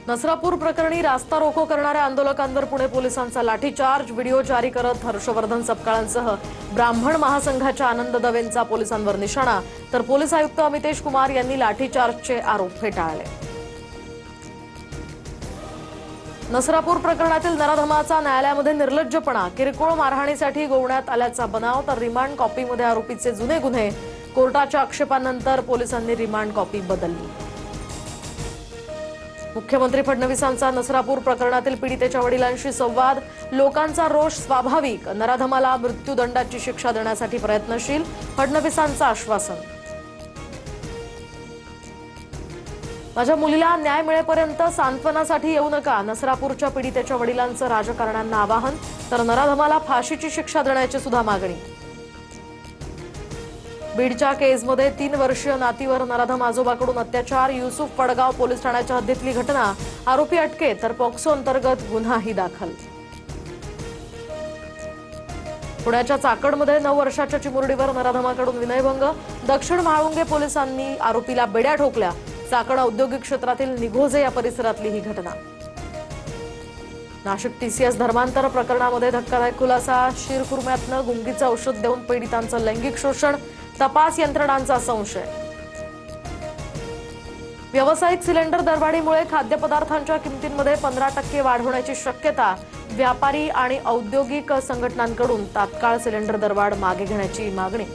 नसरापूर प्रकरणी रास्ता रोको करणाऱ्या आंदोलकांवर पुणे पोलिसांचा लाठीचार्ज। व्हिडिओ जारी करत हर्षवर्धन सपकाळांसह ब्राह्मण महासंघाच्या आनंद दवेंचा पोलिसांवर निशाणा, तर पोलीस आयुक्त अमितेश कुमार यांनी लाठीचार्जचे आरोप फेटाळले। नसरापूर प्रकरणातील नराधमाचा न्यायालयामध्ये निर्लज्जपणा, किरकोळ मारहाणीसाठी गोवण्यात आल्याचा बनाव, तर रिमांड कॉपीमध्ये आरोपीचे जुने गुन्हे। कोर्टाच्या आक्षेपानंतर पोलिसांनी रिमांड कॉपी बदलली। मुख्यमंत्री फडणवीसांचा नसरापूर प्रकरणातील पीडितेच्या वडिलांशी संवाद। लोकांचा रोष स्वाभाविक, नराधमाला मृत्यूदंडाची शिक्षा देण्यासाठी प्रयत्नशील, फडणवीसांचं आश्वासन। माझ्या मुलीला न्याय मिळेपर्यंत सांत्वनासाठी येऊ नका, नसरापूरच्या पीडितेच्या वडिलांचं राजकारण्यांना आवाहन, तर नराधमाला फाशीची शिक्षा देण्याची सुद्धा मागणी। बीडच्या केसमध्ये 3 वर्षीय नातीवर नराधम आजोबाकडून अत्याचार, युसुफ पडगाव पोलीस ठाण्याच्या हद्दीतली घटना, आरोपी अटकेत, तर पॉक्सो अंतर्गत गुन्हाही दाखल। पुण्याच्या चाकडमध्ये 9 वर्षाच्या चिमुरडीवर नराधमाकडून विनयभंग, दक्षिण म्हाळुंगे पोलिसांनी आरोपीला बेड्या ठोकल्या। चाकण औद्योगिक क्षेत्रातील निघोजे या परिसरातली ही घटना। नाशिक TCS धर्मांतर प्रकरणामध्ये धक्कादायक खुलासा, शिरखुर्म्यातनं गुंगीचं औषध देऊन पीडितांचं लैंगिक शोषण, तपास यंत्रणांचा संशय। व्यावसायिक सिलेंडर दरवाढीमुळे खाद्यपदार्थांच्या किमतींमध्ये 15% वाढ होण्याची शक्यता, व्यापारी आणि औद्योगिक संघटनांकडून तात्काळ सिलेंडर दरवाढ मागे घेण्याची मागणी।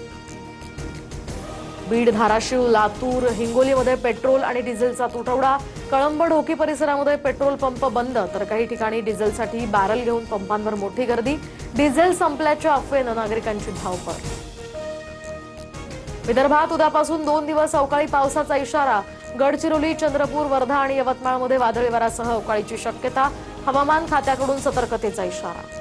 बीड, धाराशिव, लातूर, हिंगोलीमध्ये पेट्रोल आणि डिझेलचा तुटवडा, कळंब ढोकी परिसरामध्ये पेट्रोल पंप बंद, तर काही ठिकाणी डिझेलसाठी बॅरल घेऊन पंपांवर मोठी गर्दी। डिझेल संपल्याच्या अफवेनं नागरिकांची धावपळ। विदर्भात उद्यापासून 2 दिवस अवकाळी पावसाचा इशारा, गडचिरोली, चंद्रपूर, वर्धा आणि यवतमाळमध्ये वादळी वाऱ्यासह अवकाळीची शक्यता, हवामान खात्याकडून सतर्कतेचा इशारा।